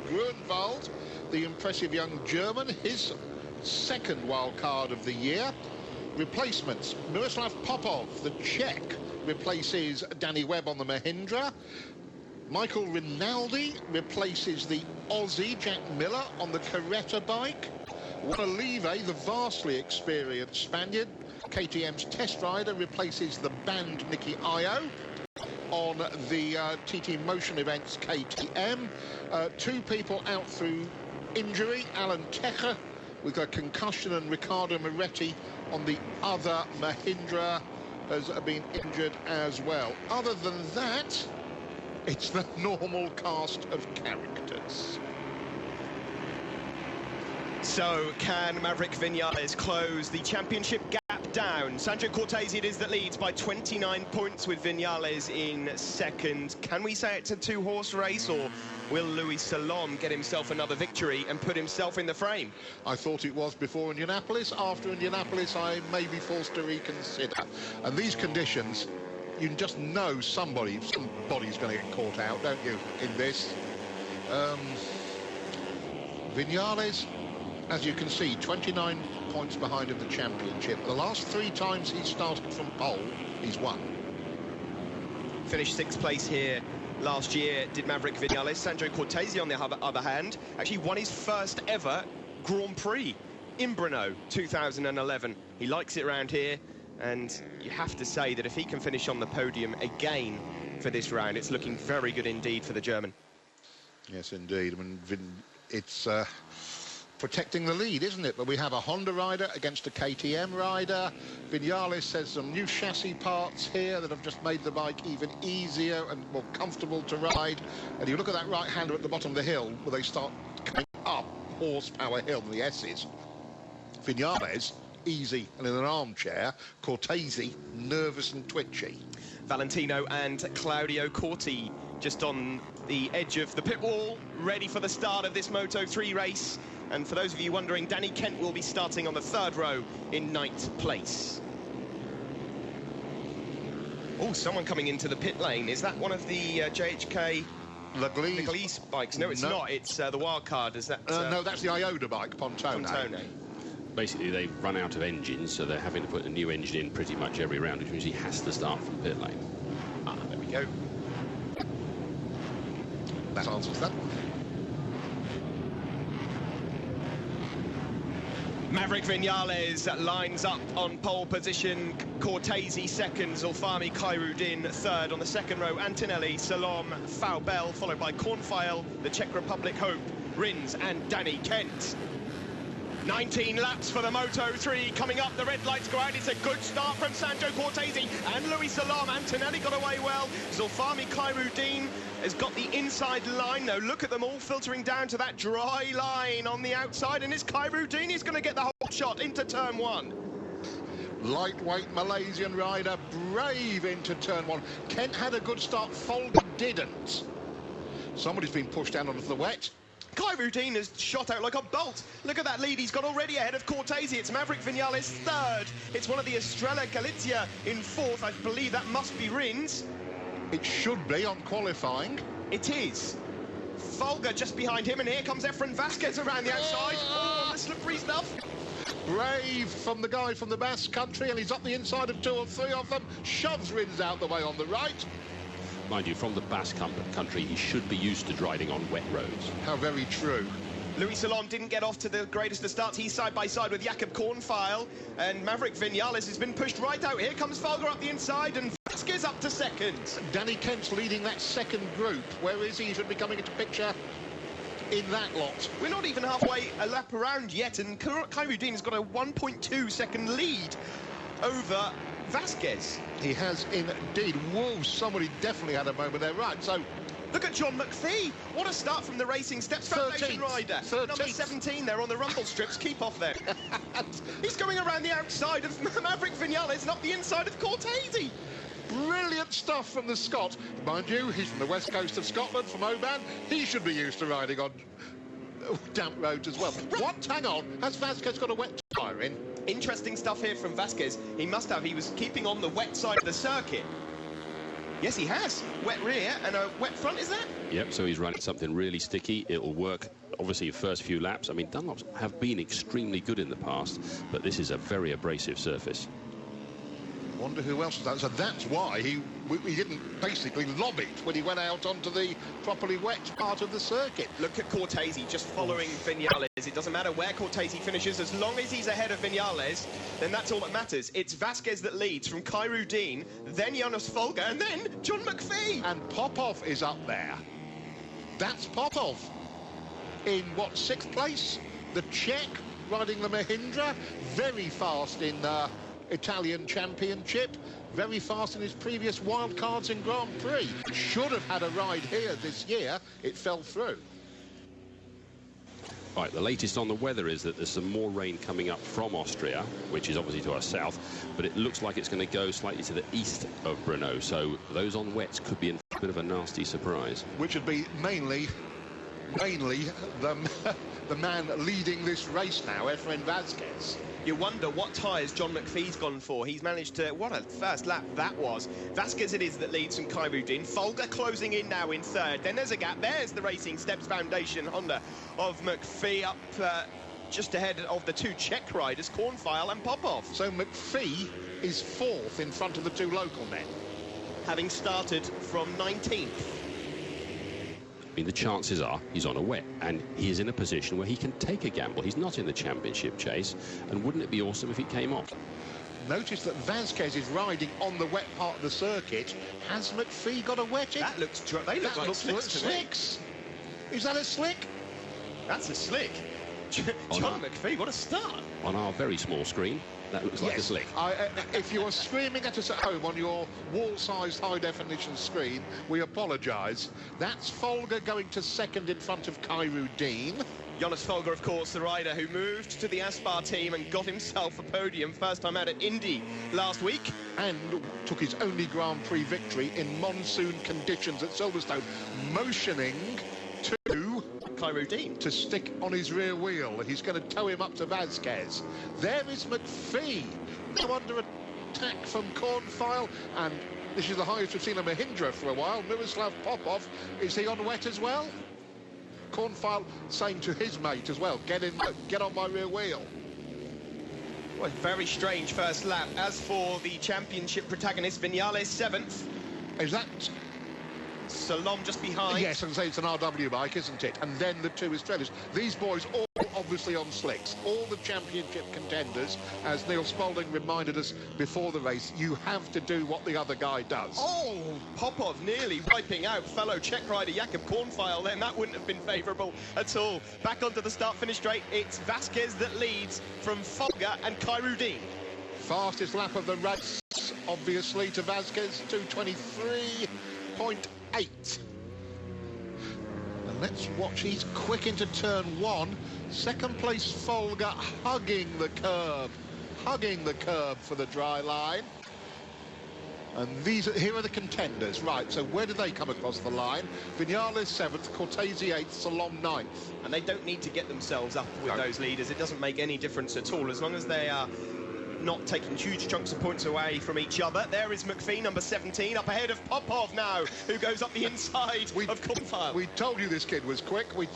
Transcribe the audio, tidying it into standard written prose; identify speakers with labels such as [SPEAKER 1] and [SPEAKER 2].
[SPEAKER 1] Grunwald, the impressive young German, his second wild card of the year. Replacements: Miroslav Popov, the Czech, replaces Danny Webb on the Mahindra. Michael Rinaldi replaces the Aussie Jack Miller on the Carretta bike. Wanalive, the vastly experienced Spaniard, KTM's test rider, replaces the banned Nicky Io on the TT Motion Events KTM. Two people out through injury: Alan Techer with a concussion, and Riccardo Moretti on the other Mahindra has been injured as well. Other than that, it's the normal cast of characters.
[SPEAKER 2] So, can Maverick Vinales close the championship gap down? Sandro Cortese it is that leads by 29 points with Vinales in second. Can we say it's a two-horse race, or will Luis Salom get himself another victory and put himself in the frame?
[SPEAKER 1] I thought it was before Indianapolis. After Indianapolis, I may be forced to reconsider. And these conditions, you just know somebody's going to get caught out, don't you, in this? Vinales, as you can see, 29 points behind in the championship. The last 3 times he's started from pole, he's won.
[SPEAKER 2] Finished 6th place here last year, did Maverick Vinales. Sandro Cortese, on the other hand, actually won his first ever Grand Prix in Brno 2011. He likes it around here, and you have to say that if he can finish on the podium again for this round, it's looking very good indeed for the German.
[SPEAKER 1] Yes, indeed. I mean, it's protecting the lead, isn't it? But we have a Honda rider against a KTM rider. Vinales says some new chassis parts here that have just made the bike even easier and more comfortable to ride. And you look at that right-hander at the bottom of the hill, where they start coming up horsepower hill, the S's. Vinales, easy and in an armchair. Cortese, nervous and twitchy.
[SPEAKER 2] Valentino and Claudio Corti just on the edge of the pit wall, ready for the start of this Moto3 race. And for those of you wondering, Danny Kent will be starting on the 3rd row in 9th place. Oh, someone coming into the pit lane. Is that one of the JHK Leglise bikes? No, it's not. It's the wild card. Is that?
[SPEAKER 1] No, that's the Ioda bike, Pontone.
[SPEAKER 3] Basically, they've run out of engines, so they're having to put a new engine in pretty much every round, which means he has to start from pit lane.
[SPEAKER 2] Ah, there we go.
[SPEAKER 1] That answers that.
[SPEAKER 2] Maverick Vinales lines up on pole position. Cortese second, Zulfahmi Khairuddin third. On the 2nd row, Antonelli, Salom, Faubel, followed by Kornfeil, the Czech Republic Hope, Rins and Danny Kent. 19 laps for the Moto3 coming up. The red lights go out. It's a good start from Sandro Cortese and Luis Salom. Antonelli got away well. Zulfahmi Khairuddin has got the inside line. Now look at them all filtering down to that dry line on the outside, and it's Khairuddin who's going to get the whole shot into turn 1.
[SPEAKER 1] Lightweight Malaysian rider, brave into turn 1. Kent had a good start, Folger didn't. Somebody's been pushed down onto the wet.
[SPEAKER 2] Khairuddin has shot out like a bolt. Look at that lead. He's got already ahead of Cortese. It's Maverick Vinales 3rd. It's one of the Estrella Galicia in 4th. I believe that must be Rins.
[SPEAKER 1] It should be on qualifying.
[SPEAKER 2] It is. Folger just behind him, and here comes Efren Vasquez around the outside. Oh, the slippery stuff.
[SPEAKER 1] Brave from the guy from the Basque Country, and he's up the inside of 2 or 3 of them. Shoves Rins out the way on the right.
[SPEAKER 3] Mind you, from the Basque Country, he should be used to driving on wet roads.
[SPEAKER 1] How very true.
[SPEAKER 2] Luis Salom didn't get off to the greatest of starts. He's side by side with Jakob Kornfeil, and Maverick Vinales has been pushed right out. Here comes Folger up the inside, and Vasquez up to 2nd.
[SPEAKER 1] Danny Kent's leading that 2nd group. Where is he? He should be coming into picture in that lot.
[SPEAKER 2] We're not even halfway a lap around yet, and Khairuddin has got a 1.2 second lead over Vasquez.
[SPEAKER 1] He has indeed. Whoa, somebody definitely had a moment there. Right, so
[SPEAKER 2] look at John McPhee. What a start from the Racing Steps Foundation rider.
[SPEAKER 1] 13th.
[SPEAKER 2] Number 17 there on the rumble strips. Keep off there. He's going around the outside of Maverick Vinales and up the inside of Cortese.
[SPEAKER 1] Brilliant stuff from the Scot. Mind you, he's from the west coast of Scotland, from Oban. He should be used to riding on damp roads as well. What? Hang on. Has Vasquez got a wet tyre in?
[SPEAKER 2] Interesting stuff here from Vasquez. He must have. He was keeping on the wet side of the circuit. Yes, he has. Wet rear and a wet front, is that?
[SPEAKER 3] Yep, so he's running something really sticky. It'll work, obviously, first few laps. I mean, Dunlops have been extremely good in the past, but this is a very abrasive surface.
[SPEAKER 1] Wonder who else was that. So that's why he didn't basically lob it when he went out onto the properly wet part of the circuit.
[SPEAKER 2] Look at Cortese just following Vinales. It doesn't matter where Cortese finishes, as long as he's ahead of Vinales, then that's all that matters. It's Vasquez that leads from Khairuddin, then Jonas Folger, and then John McPhee.
[SPEAKER 1] And Popov is up there. That's Popov. In what, 6th place? The Czech riding the Mahindra, very fast in Italian Championship, very fast in his previous wildcards in Grand Prix. Should have had a ride here this year. It fell through.
[SPEAKER 3] Right, the latest on the weather is that there's some more rain coming up from Austria, which is obviously to our south, but it looks like it's going to go slightly to the east of Brno, so those on wets could be a bit of a nasty surprise.
[SPEAKER 1] Which would be mainly the man leading this race now, Efren Vasquez.
[SPEAKER 2] You wonder what tyres John McPhee's gone for. He's managed to... What a first lap that was. Vasquez it is that leads from Khairuddin. Folger closing in now in 3rd. Then there's a gap. There's the Racing Steps Foundation Honda of McPhee up just ahead of the 2 Czech riders, Kornfeil and Popov.
[SPEAKER 1] So McPhee is 4th in front of the 2 local men,
[SPEAKER 2] having started from 19th.
[SPEAKER 3] I mean, the chances are he's on a wet, and he is in a position where he can take a gamble. He's not in the championship chase, and wouldn't it be awesome if he came off?
[SPEAKER 1] Notice that Vasquez is riding on the wet part of the circuit. Has McPhee got a wetting?
[SPEAKER 2] That looks... They look like slicks.
[SPEAKER 1] Is that a slick?
[SPEAKER 2] That's a slick. John McPhee, what a start.
[SPEAKER 3] On our very small screen, that looks like a slick.
[SPEAKER 1] If you are screaming at us at home on your wall-sized high-definition screen, we apologise. That's Folger going to 2nd in front of Khairuddin.
[SPEAKER 2] Jonas Folger, of course, the rider who moved to the Aspar team and got himself a podium first time out at Indy last week.
[SPEAKER 1] And took his only Grand Prix victory in monsoon conditions at Silverstone, motioning to
[SPEAKER 2] Khairuddin
[SPEAKER 1] to stick on his rear wheel. He's going to tow him up to Vasquez. There is McPhee, now under attack from Kornfeil, and this is the highest we've seen a Mahindra for a while. Miroslav Popov, is he on wet as well? Kornfeil saying to his mate as well, get on my rear wheel.
[SPEAKER 2] Well, very strange first lap. As for the championship protagonist, Vinales 7th.
[SPEAKER 1] Is that...
[SPEAKER 2] Salom just behind.
[SPEAKER 1] Yes, and say it's an RW bike, isn't it? And then the 2 Australians. These boys all obviously on slicks. All the championship contenders, as Neil Spalding reminded us before the race, you have to do what the other guy does.
[SPEAKER 2] Oh, Popov nearly wiping out fellow Czech rider Jakub Kornfeil then. That wouldn't have been favourable at all. Back onto the start-finish straight. It's Vasquez that leads from Folger and Khairuddin.
[SPEAKER 1] Fastest lap of the race, obviously, to Vasquez, 2:23.8. And let's watch, he's quick into turn 1. 2nd place Folger hugging the curb for the dry line. And here are the contenders. Right, so where do they come across the line? Vinales 7th, Cortese 8th, Salom 9th.
[SPEAKER 2] And they don't need to get themselves up with those leaders. It doesn't make any difference at all, as long as they are not taking huge chunks of points away from each other. There is McPhee, number 17, up ahead of Popov now, who goes up the inside of Kornfeil.
[SPEAKER 1] We told you this kid was quick. We